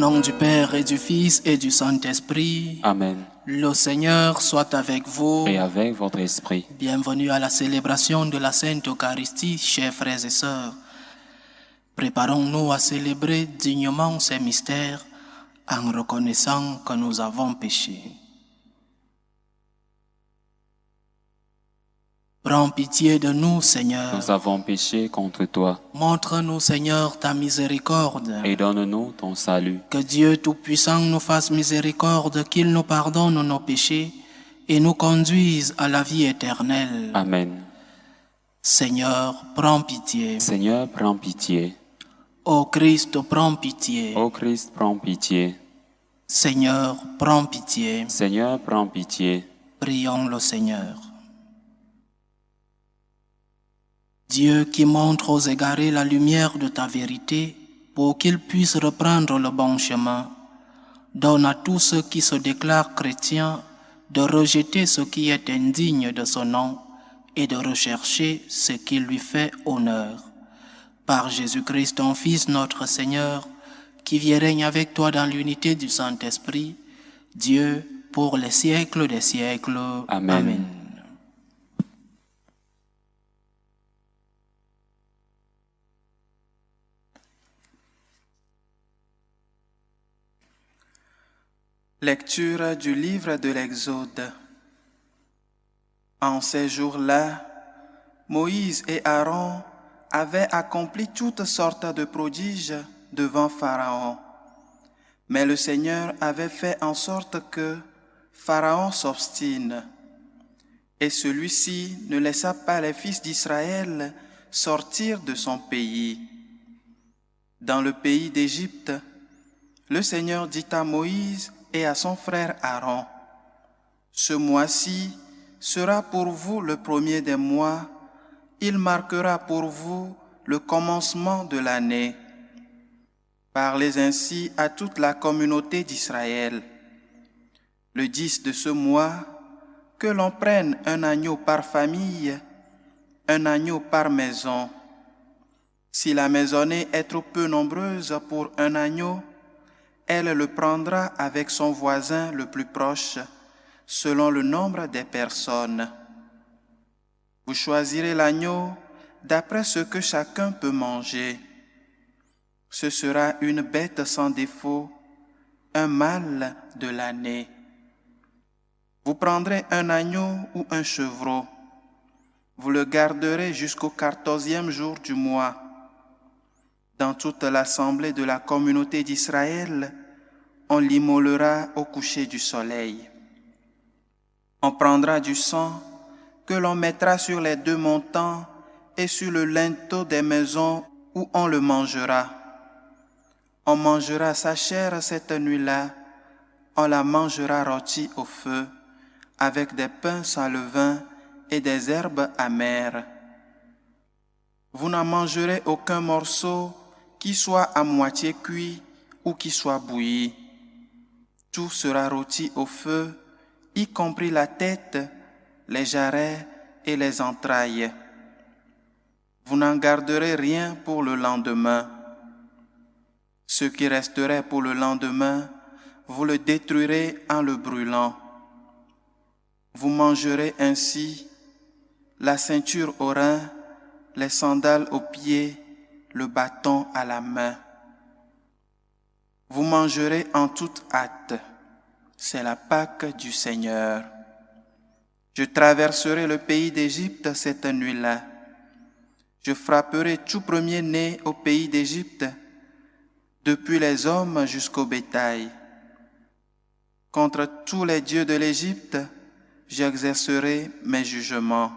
nom du Père et du Fils et du Saint-Esprit. Amen. Le Seigneur soit avec vous. Et avec votre esprit. Bienvenue à la célébration de la Sainte Eucharistie, chers frères et sœurs. Préparons-nous à célébrer dignement ces mystères en reconnaissant que nous avons péché. Prends pitié de nous, Seigneur. Nous avons péché contre toi. Montre-nous, Seigneur, ta miséricorde. Et donne-nous ton salut. Que Dieu Tout-Puissant nous fasse miséricorde, qu'il nous pardonne nos péchés et nous conduise à la vie éternelle. Amen. Seigneur, prends pitié. Seigneur, prends pitié. Ô Christ, prends pitié. Ô Christ, prends pitié. Seigneur, prends pitié. Seigneur, prends pitié. Prions le Seigneur. Dieu qui montre aux égarés la lumière de ta vérité pour qu'ils puissent reprendre le bon chemin, donne à tous ceux qui se déclarent chrétiens de rejeter ce qui est indigne de son nom et de rechercher ce qui lui fait honneur. Par Jésus-Christ, ton Fils, notre Seigneur, qui vit et règne avec toi dans l'unité du Saint-Esprit, Dieu, pour les siècles des siècles. Amen. Amen. Lecture du livre de l'Exode. En ces jours-là, Moïse et Aaron avaient accompli toutes sortes de prodiges devant Pharaon. Mais le Seigneur avait fait en sorte que Pharaon s'obstine. Et celui-ci ne laissa pas les fils d'Israël sortir de son pays. Dans le pays d'Égypte, le Seigneur dit à Moïse et à son frère Aaron, « Ce mois-ci sera pour vous le premier des mois, il marquera pour vous le commencement de l'année. Parlez ainsi à toute la communauté d'Israël. Le 10 de ce mois, que l'on prenne un agneau par famille, un agneau par maison. Si la maisonnée est trop peu nombreuse pour un agneau, elle le prendra avec son voisin le plus proche, selon le nombre des personnes. Vous choisirez l'agneau d'après ce que chacun peut manger. Ce sera une bête sans défaut, un mâle de l'année. Vous prendrez un agneau ou un chevreau. Vous le garderez jusqu'au 14e jour du mois. Dans toute l'assemblée de la communauté d'Israël, on l'immolera au coucher du soleil. On prendra du sang que l'on mettra sur les deux montants et sur le linteau des maisons où on le mangera. On mangera sa chair cette nuit-là, on la mangera rôtie au feu, avec des pains sans levain et des herbes amères. Vous n'en mangerez aucun morceau qui soit à moitié cuit ou qui soit bouilli. Tout sera rôti au feu, y compris la tête, les jarrets et les entrailles. Vous n'en garderez rien pour le lendemain. Ce qui resterait pour le lendemain, vous le détruirez en le brûlant. Vous mangerez ainsi la ceinture aux reins, les sandales aux pieds, le bâton à la main. Vous mangerez en toute hâte. C'est la Pâque du Seigneur. Je traverserai le pays d'Égypte cette nuit-là. Je frapperai tout premier-né au pays d'Égypte, depuis les hommes jusqu'au bétail. Contre tous les dieux de l'Égypte, j'exercerai mes jugements.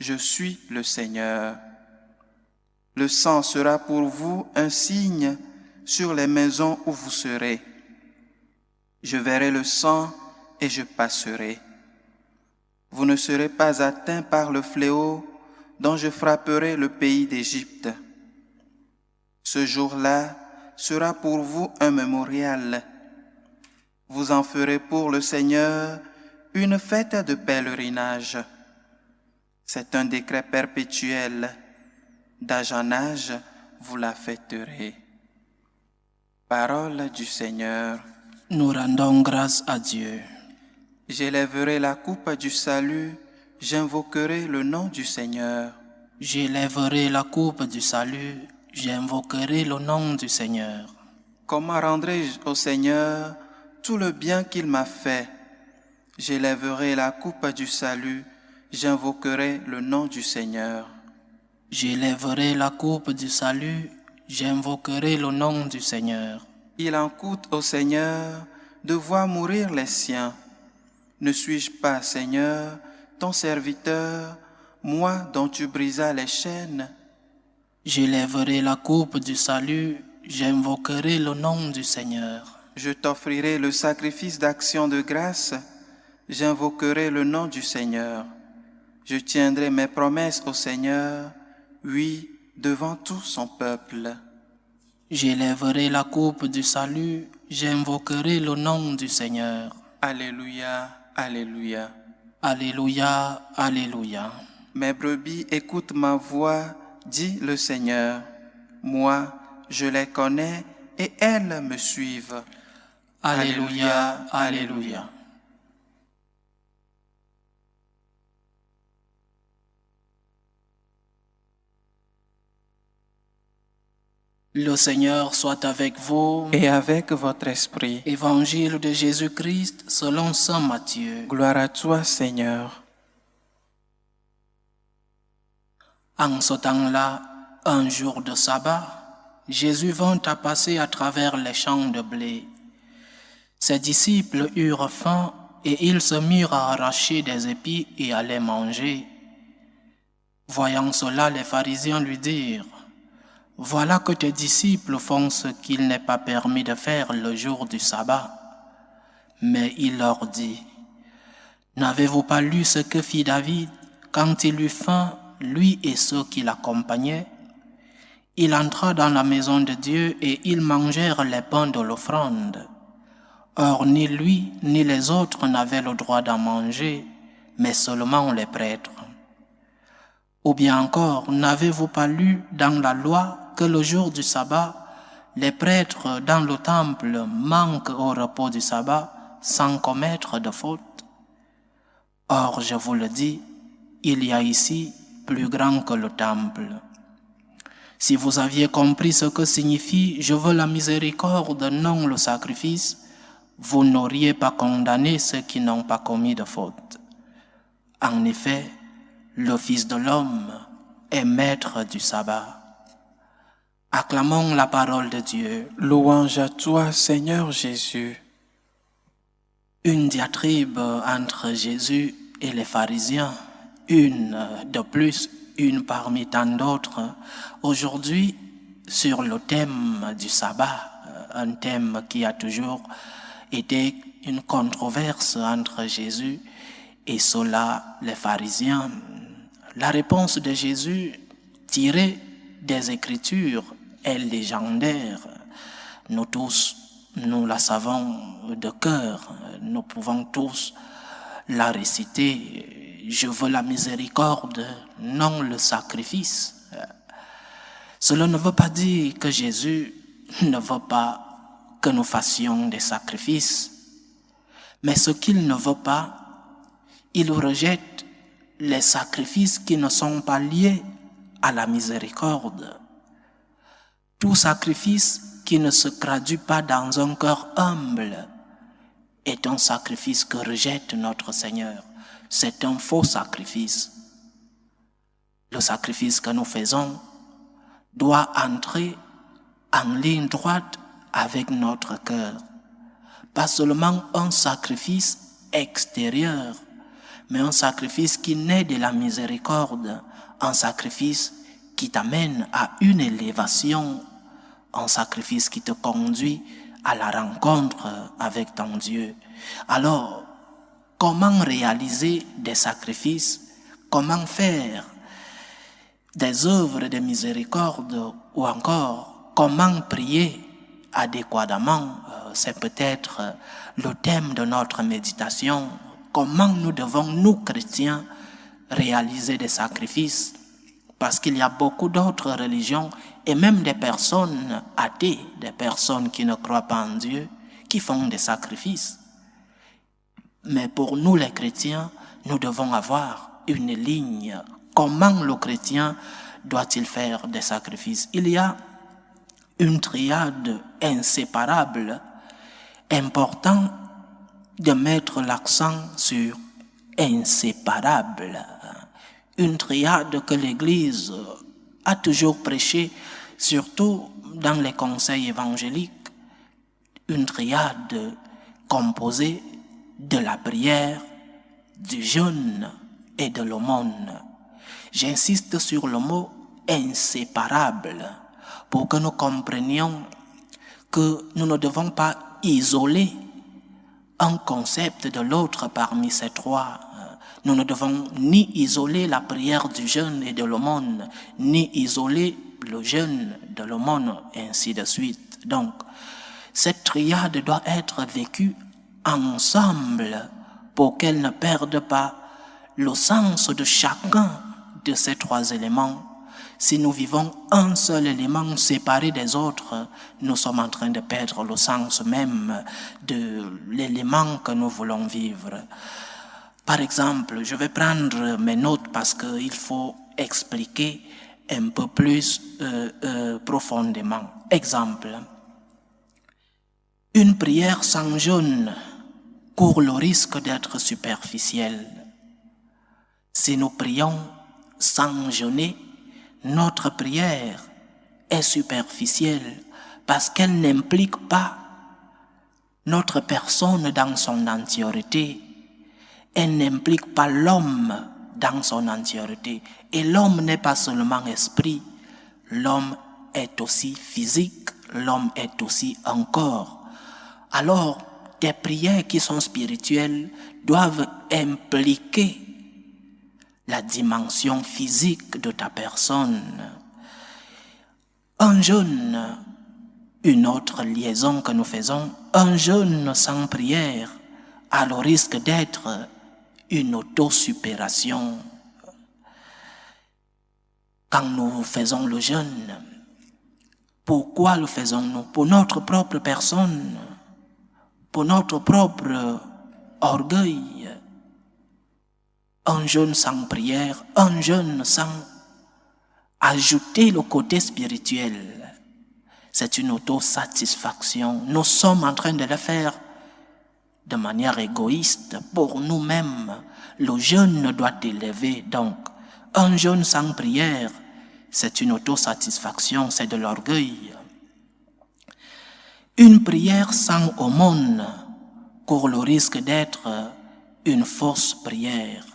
Je suis le Seigneur. Le sang sera pour vous un signe sur les maisons où vous serez. Je verrai le sang et je passerai. Vous ne serez pas atteints par le fléau dont je frapperai le pays d'Égypte. Ce jour-là sera pour vous un mémorial. Vous en ferez pour le Seigneur une fête de pèlerinage. C'est un décret perpétuel. D'âge en âge, vous la fêterez. Parole du Seigneur. Nous rendons grâce à Dieu. J'élèverai la coupe du salut, j'invoquerai le nom du Seigneur. J'élèverai la coupe du salut, j'invoquerai le nom du Seigneur. Comment rendrai-je au Seigneur tout le bien qu'il m'a fait? J'élèverai la coupe du salut, j'invoquerai le nom du Seigneur. J'élèverai la coupe du salut, j'invoquerai le nom du Seigneur. Il en coûte au Seigneur de voir mourir les siens. Ne suis-je pas, Seigneur, ton serviteur, moi dont tu brisas les chaînes? J'élèverai la coupe du salut, j'invoquerai le nom du Seigneur. Je t'offrirai le sacrifice d'action de grâce, j'invoquerai le nom du Seigneur. Je tiendrai mes promesses au Seigneur, oui, devant tout son peuple. J'élèverai la coupe du salut, j'invoquerai le nom du Seigneur. Alléluia, Alléluia. Alléluia, Alléluia. Mes brebis écoutent ma voix, dit le Seigneur. Moi, je les connais et elles me suivent. Alléluia, Alléluia. Le Seigneur soit avec vous. Et avec votre esprit. Évangile de Jésus-Christ selon saint Matthieu. Gloire à toi, Seigneur. En ce temps-là, un jour de sabbat, Jésus vint à passer à travers les champs de blé. Ses disciples eurent faim et ils se mirent à arracher des épis et à les manger. Voyant cela, les pharisiens lui dirent: « Voilà que tes disciples font ce qu'il n'est pas permis de faire le jour du sabbat. » Mais il leur dit: « N'avez-vous pas lu ce que fit David quand il eut faim, lui et ceux qui l'accompagnaient? Il entra dans la maison de Dieu et ils mangèrent les pains de l'offrande. Or, ni lui ni les autres n'avaient le droit d'en manger, mais seulement les prêtres. Ou bien encore, n'avez-vous pas lu dans la loi que le jour du sabbat, les prêtres dans le temple manquent au repos du sabbat sans commettre de faute? Or, je vous le dis, il y a ici plus grand que le temple. Si vous aviez compris ce que signifie « Je veux la miséricorde, non le sacrifice », vous n'auriez pas condamné ceux qui n'ont pas commis de faute. En effet, le Fils de l'homme est maître du sabbat. Acclamons la parole de Dieu. Louange à toi, Seigneur Jésus. Une diatribe entre Jésus et les pharisiens, une de plus, une parmi tant d'autres, aujourd'hui sur le thème du sabbat, un thème qui a toujours été une controverse entre Jésus et ceux-là, les pharisiens. La réponse de Jésus, tirée des Écritures, est légendaire. Nous tous, nous la savons de cœur. Nous pouvons tous la réciter. Je veux la miséricorde, non le sacrifice. Cela ne veut pas dire que Jésus ne veut pas que nous fassions des sacrifices. Mais ce qu'il ne veut pas, il rejette les sacrifices qui ne sont pas liés à la miséricorde. Tout sacrifice qui ne se traduit pas dans un cœur humble est un sacrifice que rejette notre Seigneur. C'est un faux sacrifice. Le sacrifice que nous faisons doit entrer en ligne droite avec notre cœur. Pas seulement un sacrifice extérieur, mais un sacrifice qui naît de la miséricorde, un sacrifice qui t'amène à une élévation, un sacrifice qui te conduit à la rencontre avec ton Dieu. Alors, comment réaliser des sacrifices? Comment faire des œuvres de miséricorde? Ou encore, comment prier adéquatement? C'est peut-être le thème de notre méditation. Comment nous devons, nous chrétiens, réaliser des sacrifices? Parce qu'il y a beaucoup d'autres religions et même des personnes athées, des personnes qui ne croient pas en Dieu, qui font des sacrifices. Mais pour nous les chrétiens, nous devons avoir une ligne. Comment le chrétien doit-il faire des sacrifices? Il y a une triade inséparable, important de mettre l'accent sur inséparable. Une triade que l'Église a toujours prêché, surtout dans les conseils évangéliques. Une triade composée de la prière, du jeûne et de l'aumône. J'insiste sur le mot inséparable pour que nous comprenions que nous ne devons pas isoler un concept de l'autre parmi ces trois. Nous ne devons ni isoler la prière du jeûne et de l'aumône, ni isoler le jeûne de l'aumône, et ainsi de suite. Donc, cette triade doit être vécue ensemble pour qu'elle ne perde pas le sens de chacun de ces trois éléments. Si nous vivons un seul élément séparé des autres, nous sommes en train de perdre le sens même de l'élément que nous voulons vivre. Par exemple, je vais prendre mes notes parce qu'il faut expliquer un peu plus profondément. Exemple, une prière sans jeûne court le risque d'être superficielle. Si nous prions sans jeûner, notre prière est superficielle parce qu'elle n'implique pas notre personne dans son entièreté. Elle n'implique pas l'homme dans son entièreté. Et l'homme n'est pas seulement esprit, l'homme est aussi physique, l'homme est aussi un corps. Alors, des prières qui sont spirituelles doivent impliquer la dimension physique de ta personne. Un jeûne, une autre liaison que nous faisons, un jeûne sans prière a le risque d'être une autosupération. Quand nous faisons le jeûne, pourquoi le faisons-nous? Pour notre propre personne, pour notre propre orgueil. Un jeûne sans prière, un jeûne sans ajouter le côté spirituel, c'est une autosatisfaction. Nous sommes en train de le faire de manière égoïste pour nous-mêmes. Le jeûne doit élever. Donc, un jeûne sans prière, c'est une autosatisfaction, c'est de l'orgueil. Une prière sans aumône court le risque d'être une fausse prière.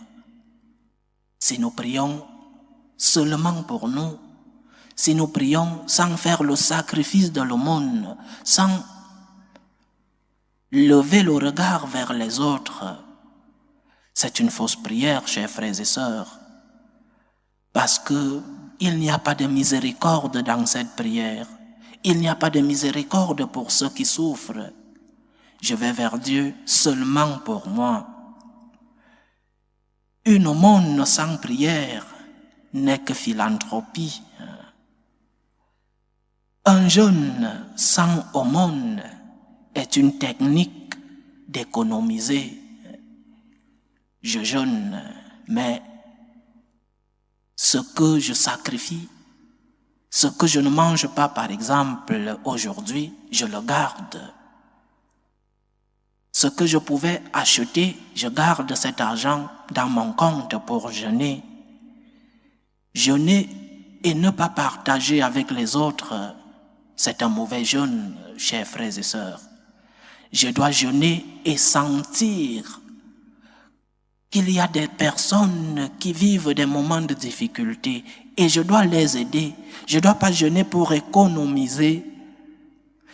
Si nous prions seulement pour nous, si nous prions sans faire le sacrifice de l'aumône, sans lever le regard vers les autres, c'est une fausse prière, chers frères et sœurs, parce que il n'y a pas de miséricorde dans cette prière. Il n'y a pas de miséricorde pour ceux qui souffrent. Je vais vers Dieu seulement pour moi. Une aumône sans prière n'est que philanthropie. Un jeûne sans aumône est une technique d'économiser. Je jeûne, mais ce que je sacrifie, ce que je ne mange pas, par exemple, aujourd'hui, je le garde. Ce que je pouvais acheter, je garde cet argent dans mon compte pour jeûner. Jeûner et ne pas partager avec les autres, c'est un mauvais jeûne, chers frères et sœurs. Je dois jeûner et sentir qu'il y a des personnes qui vivent des moments de difficulté et je dois les aider. Je ne dois pas jeûner pour économiser.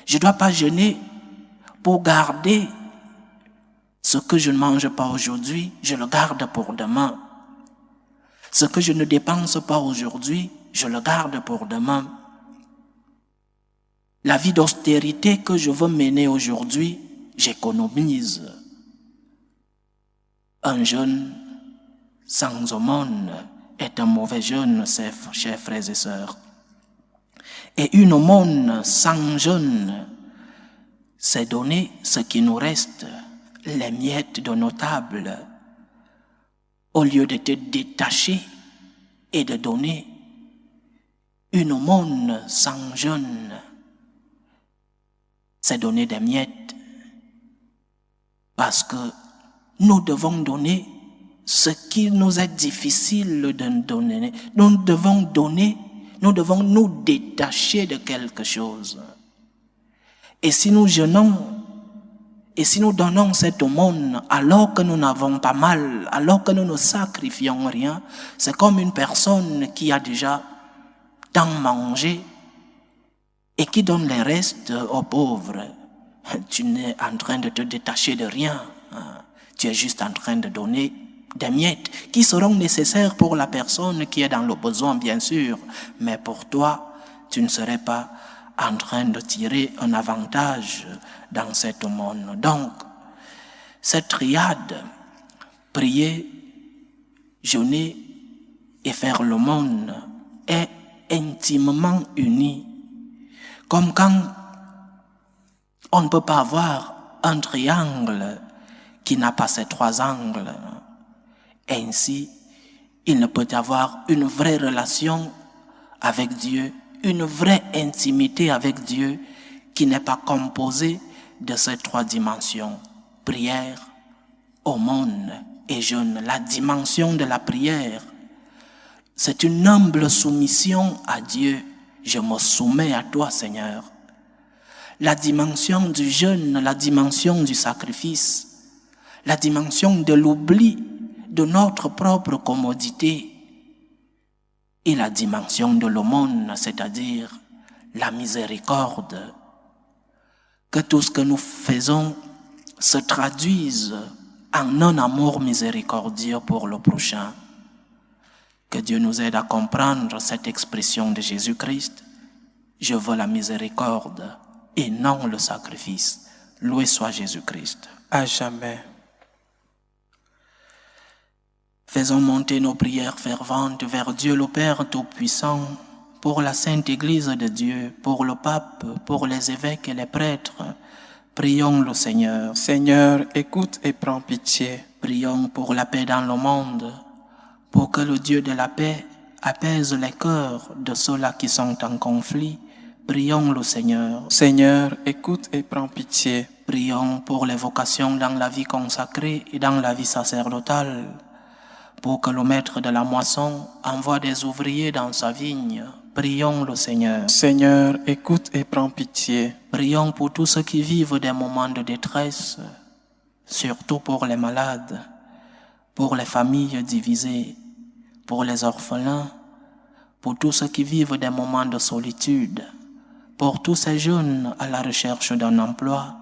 Je ne dois pas jeûner pour garder ce que je ne mange pas aujourd'hui, je le garde pour demain. Ce que je ne dépense pas aujourd'hui, je le garde pour demain. La vie d'austérité que je veux mener aujourd'hui, j'économise. Un jeûne sans aumône est un mauvais jeûne, chers frères et sœurs. Et une aumône sans jeûne, c'est donner ce qui nous reste, les miettes de nos tables, au lieu de te détacher et de donner une aumône sans jeûne, c'est donner des miettes. Parce que nous devons donner ce qui nous est difficile de donner. Nous devons donner, nous devons nous détacher de quelque chose. Et si nous jeûnons, et si nous donnons cette aumône alors que nous n'avons pas mal, alors que nous ne sacrifions rien, c'est comme une personne qui a déjà tant mangé et qui donne les restes aux pauvres. Tu n'es en train de te détacher de rien. Tu es juste en train de donner des miettes qui seront nécessaires pour la personne qui est dans le besoin, bien sûr. Mais pour toi, tu ne serais pas en train de tirer un avantage dans cette aumône. Donc, cette triade, prier, jeûner et faire l'aumône, est intimement unie. Comme quand on ne peut pas avoir un triangle qui n'a pas ces trois angles. Ainsi, il ne peut y avoir une vraie relation avec Dieu, une vraie intimité avec Dieu qui n'est pas composée de ces trois dimensions. Prière, aumône et jeûne. La dimension de la prière, c'est une humble soumission à Dieu. Je me soumets à toi, Seigneur. La dimension du jeûne, la dimension du sacrifice, la dimension de l'oubli de notre propre commodité et la dimension de l'aumône, c'est-à-dire la miséricorde. Que tout ce que nous faisons se traduise en un amour miséricordieux pour le prochain. Que Dieu nous aide à comprendre cette expression de Jésus-Christ. Je veux la miséricorde et non le sacrifice. Loué soit Jésus-Christ. À jamais. Faisons monter nos prières ferventes vers Dieu le Père Tout-Puissant, pour la Sainte Église de Dieu, pour le Pape, pour les évêques et les prêtres. Prions le Seigneur. Seigneur, écoute et prends pitié. Prions pour la paix dans le monde, pour que le Dieu de la paix apaise les cœurs de ceux-là qui sont en conflit. Prions le Seigneur. Seigneur, écoute et prends pitié. Prions pour les vocations dans la vie consacrée et dans la vie sacerdotale, pour que le maître de la moisson envoie des ouvriers dans sa vigne. Prions le Seigneur. Seigneur, écoute et prends pitié. Prions pour tous ceux qui vivent des moments de détresse, surtout pour les malades, pour les familles divisées, pour les orphelins, pour tous ceux qui vivent des moments de solitude, pour tous ces jeunes à la recherche d'un emploi,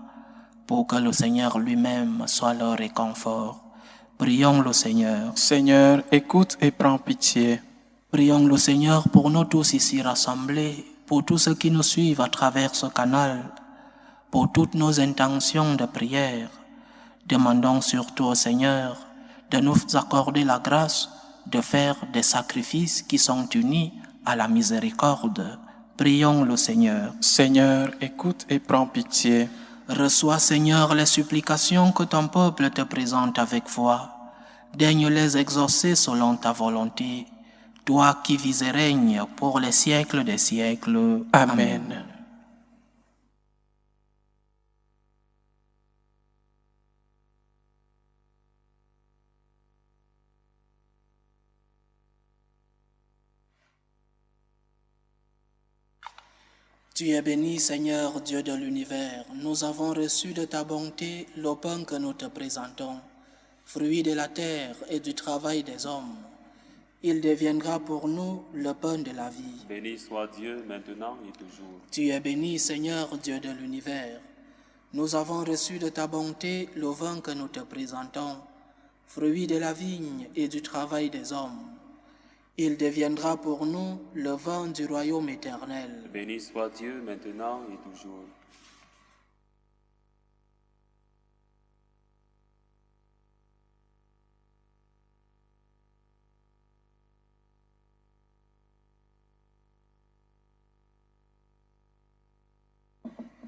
pour que le Seigneur lui-même soit leur réconfort. Prions le Seigneur. Seigneur, écoute et prends pitié. Prions le Seigneur pour nous tous ici rassemblés, pour tous ceux qui nous suivent à travers ce canal, pour toutes nos intentions de prière. Demandons surtout au Seigneur de nous accorder la grâce de faire des sacrifices qui sont unis à la miséricorde. Prions le Seigneur. Seigneur, écoute et prends pitié. Reçois, Seigneur, les supplications que ton peuple te présente avec foi. Daigne les exaucer selon ta volonté, toi qui vis et règnes pour les siècles des siècles. Amen. Tu es béni, Seigneur, Dieu de l'univers. Nous avons reçu de ta bonté le pain que nous te présentons, fruit de la terre et du travail des hommes. Il deviendra pour nous le pain de la vie. Béni soit Dieu maintenant et toujours. Tu es béni, Seigneur, Dieu de l'univers. Nous avons reçu de ta bonté le vin que nous te présentons, fruit de la vigne et du travail des hommes. Il deviendra pour nous le vin du royaume éternel. Béni soit Dieu maintenant et toujours.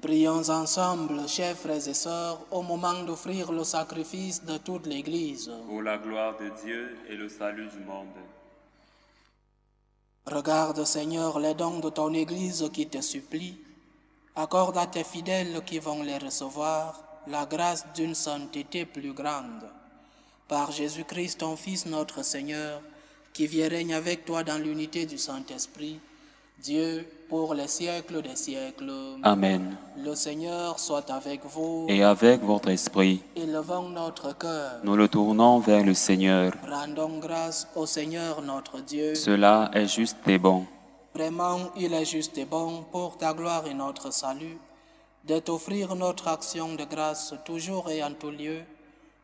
Prions ensemble, chers frères et sœurs, au moment d'offrir le sacrifice de toute l'Église. Pour la gloire de Dieu et le salut du monde. Regarde, Seigneur, les dons de ton Église qui te supplie. Accorde à tes fidèles qui vont les recevoir la grâce d'une sainteté plus grande. Par Jésus-Christ, ton Fils, notre Seigneur, qui vit et règne avec toi dans l'unité du Saint-Esprit, Dieu, pour les siècles des siècles. Amen. Le Seigneur soit avec vous. Et avec votre esprit, Élevons notre cœur. nous le tournons vers le Seigneur. Rendons grâce au Seigneur notre Dieu. Cela est juste et bon. Vraiment, il est juste et bon pour ta gloire et notre salut, de t'offrir notre action de grâce toujours et en tout lieu,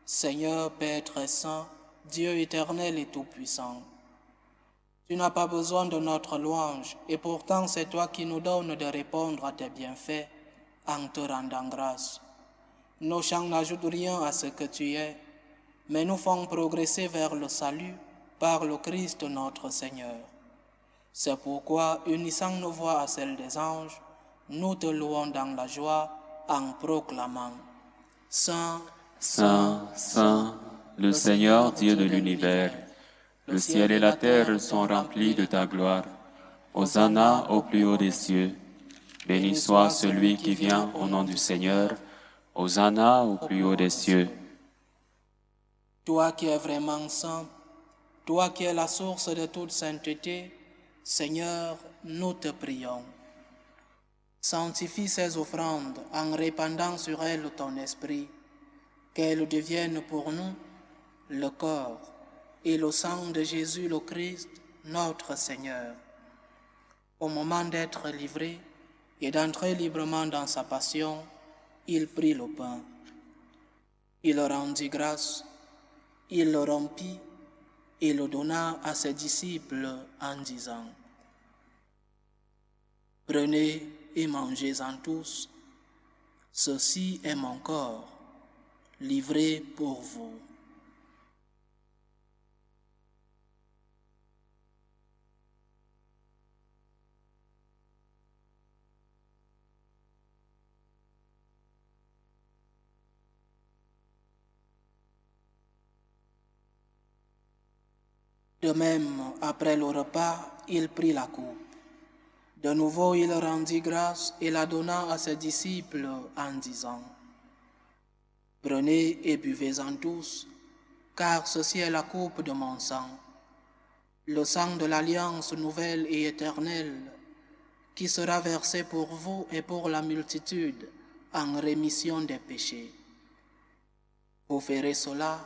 Seigneur, Père très saint, Dieu éternel et tout-puissant. Tu n'as pas besoin de notre louange, et pourtant c'est toi qui nous donnes de répondre à tes bienfaits en te rendant grâce. Nos chants n'ajoutent rien à ce que tu es, mais nous font progresser vers le salut par le Christ notre Seigneur. C'est pourquoi, unissant nos voix à celles des anges, nous te louons dans la joie en proclamant « Saint, Saint, Saint, le Seigneur Dieu de l'univers, le ciel et la terre sont remplis de ta gloire. Hosanna au plus haut des cieux. Béni soit celui qui vient au nom du Seigneur. Hosanna au plus haut des cieux. » Toi qui es vraiment saint, toi qui es la source de toute sainteté, Seigneur, nous te prions. Sanctifie ces offrandes en répandant sur elles ton esprit, qu'elles deviennent pour nous le corps et le sang de Jésus le Christ, notre Seigneur. Au moment d'être livré et d'entrer librement dans sa passion, il prit le pain. Il rendit grâce, il le rompit et le donna à ses disciples en disant « Prenez et mangez-en tous, ceci est mon corps, livré pour vous. » De même, après le repas, il prit la coupe. De nouveau, il rendit grâce et la donna à ses disciples en disant « Prenez et buvez-en tous, car ceci est la coupe de mon sang, le sang de l'alliance nouvelle et éternelle, qui sera versé pour vous et pour la multitude en rémission des péchés. Vous ferez cela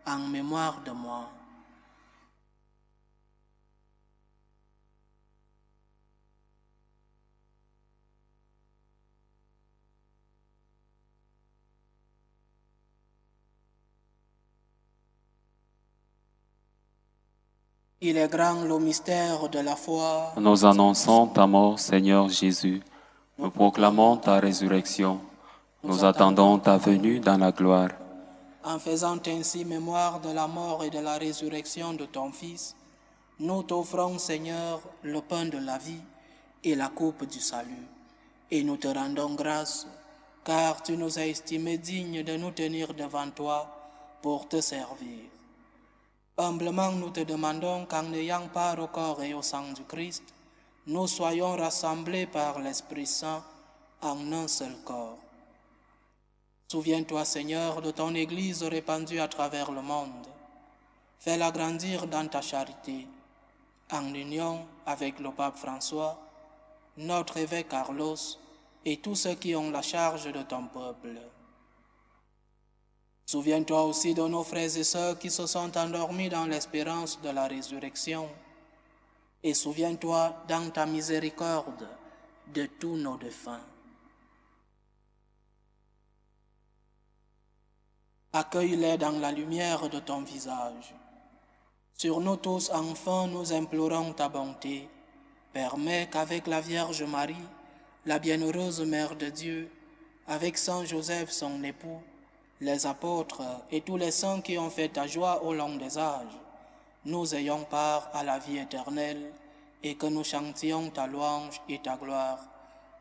en mémoire de moi. » Il est grand le mystère de la foi. Nous annonçons ta mort, Seigneur Jésus. Nous proclamons ta résurrection. Nous attendons ta venue dans la gloire. En faisant ainsi mémoire de la mort et de la résurrection de ton Fils, nous t'offrons, Seigneur, le pain de la vie et la coupe du salut. Et nous te rendons grâce, car tu nous as estimés dignes de nous tenir devant toi pour te servir. Humblement, nous te demandons qu'en n'ayant part au corps et au sang du Christ, nous soyons rassemblés par l'Esprit Saint en un seul corps. Souviens-toi, Seigneur, de ton Église répandue à travers le monde. Fais-la grandir dans ta charité, en union avec le pape François, notre évêque Carlos et tous ceux qui ont la charge de ton peuple. Souviens-toi aussi de nos frères et sœurs qui se sont endormis dans l'espérance de la résurrection. Et souviens-toi dans ta miséricorde de tous nos défunts. Accueille-les dans la lumière de ton visage. Sur nous tous, enfants, nous implorons ta bonté. Permets qu'avec la Vierge Marie, la bienheureuse Mère de Dieu, avec Saint Joseph, son époux, les apôtres et tous les saints qui ont fait ta joie au long des âges, nous ayons part à la vie éternelle et que nous chantions ta louange et ta gloire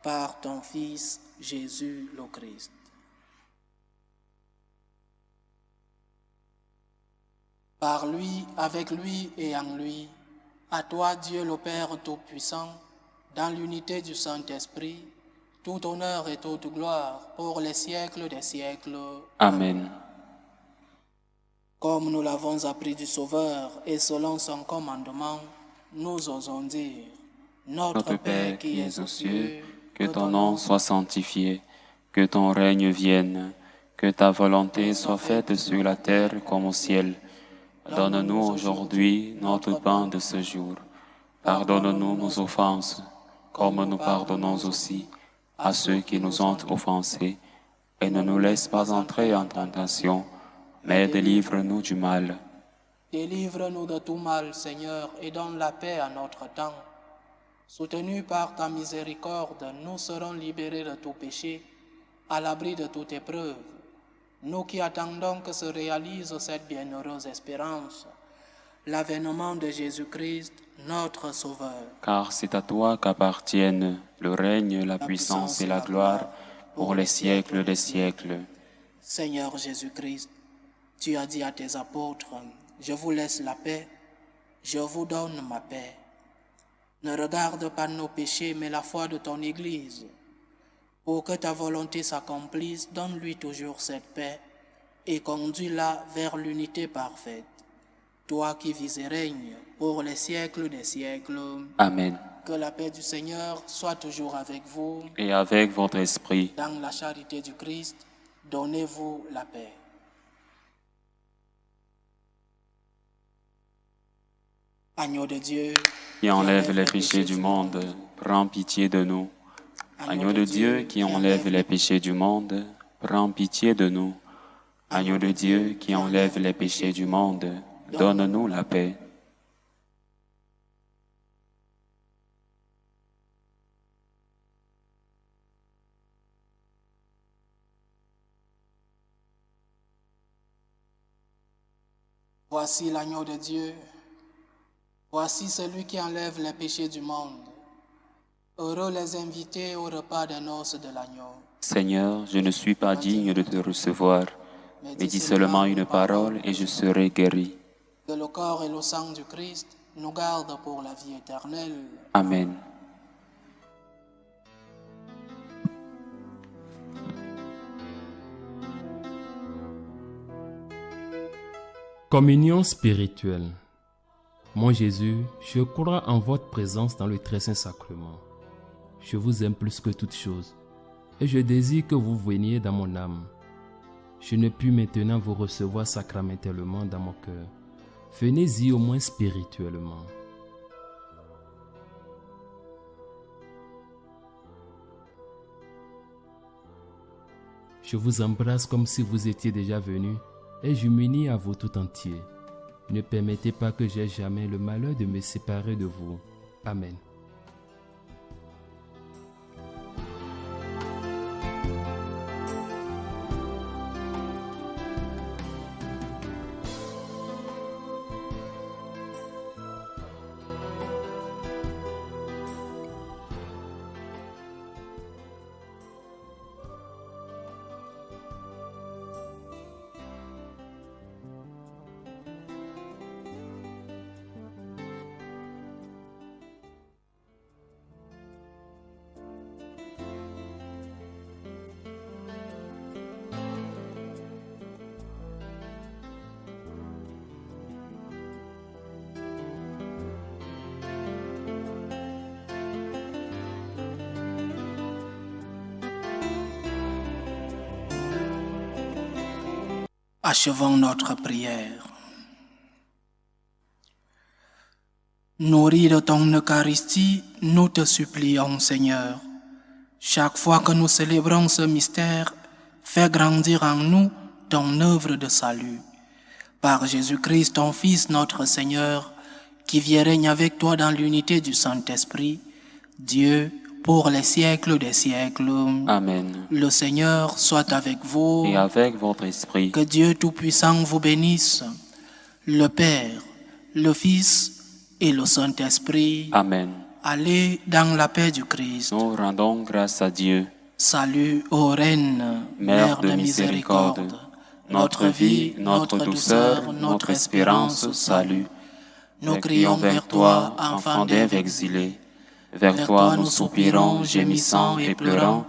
par ton Fils Jésus le Christ. Par lui, avec lui et en lui, à toi Dieu le Père Tout-Puissant, dans l'unité du Saint-Esprit, tout honneur et toute gloire pour les siècles des siècles. Amen. Comme nous l'avons appris du Sauveur et selon son commandement, nous osons dire, Notre Père qui es aux cieux, que ton nom soit sanctifié, que ton règne vienne, que ta volonté soit faite sur la terre comme au ciel. Donne-nous aujourd'hui notre pain de ce jour. Pardonne-nous nos offenses, comme nous pardonnons aussi à ceux qui nous ont offensés. Et ne nous laisse pas entrer en tentation, mais délivre-nous du mal. Délivre-nous de tout mal, Seigneur, et donne la paix à notre temps. Soutenus par ta miséricorde, nous serons libérés de tout péché, à l'abri de toute épreuve. Nous qui attendons que se réalise cette bienheureuse espérance, l'avènement de Jésus-Christ, notre Sauveur. Car c'est à toi qu'appartiennent le règne, la puissance et la gloire pour les siècles des siècles. Seigneur Jésus-Christ, tu as dit à tes apôtres, « Je vous laisse la paix, je vous donne ma paix. » Ne regarde pas nos péchés, mais la foi de ton Église. Pour que ta volonté s'accomplisse, donne-lui toujours cette paix et conduis-la vers l'unité parfaite. Toi qui vis et règnes pour les siècles des siècles. Amen. Que la paix du Seigneur soit toujours avec vous. Et avec votre esprit. Dans la charité du Christ, donnez-vous la paix. Agneau de Dieu, Qui enlève les péchés du monde, prends pitié de nous. Agneau de Dieu qui enlève les péchés du monde, prends pitié de nous. Agneau de Dieu qui enlève les péchés du monde, donne-nous la paix. voici l'agneau de Dieu, voici celui qui enlève les péchés du monde. Heureux les invités au repas des noces de l'agneau. Seigneur, je ne suis pas digne de te recevoir, mais dis seulement une parole et je serai guéri. Que le corps et le sang du Christ nous gardent pour la vie éternelle. Amen. Communion spirituelle. Mon Jésus, je crois en votre présence dans le très saint sacrement. Je vous aime plus que toute chose et je désire que vous veniez dans mon âme. Je ne puis maintenant vous recevoir sacramentellement dans mon cœur. Venez-y au moins spirituellement. Je vous embrasse comme si vous étiez déjà venu et je m'unis à vous tout entier. Ne permettez pas que j'aie jamais le malheur de me séparer de vous. Amen. Achevons notre prière. Nourris de ton Eucharistie, nous te supplions, Seigneur. Chaque fois que nous célébrons ce mystère, fais grandir en nous ton œuvre de salut. Par Jésus-Christ, ton Fils, notre Seigneur, qui vit et règne avec toi dans l'unité du Saint-Esprit, Dieu, pour les siècles des siècles. Amen. Le Seigneur soit avec vous. Et avec votre esprit. Que Dieu Tout-Puissant vous bénisse, le Père, le Fils et le Saint-Esprit. Amen. Allez dans la paix du Christ. Nous rendons grâce à Dieu. Salut, ô Reine, Mère de miséricorde, notre vie, notre douceur, notre espérance, salut. Nous crions vers toi, enfant d'Ève exilé. Vers toi nous soupirons, gémissant et pleurant,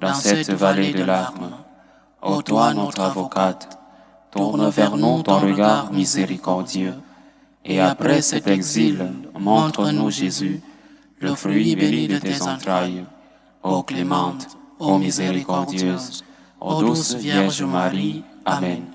dans cette vallée de larmes. Ô toi, notre avocate, tourne vers nous ton regard miséricordieux. Et après cet exil, montre-nous Jésus, le fruit béni de tes entrailles. Ô clémente, ô miséricordieuse, ô douce Vierge Marie. Amen.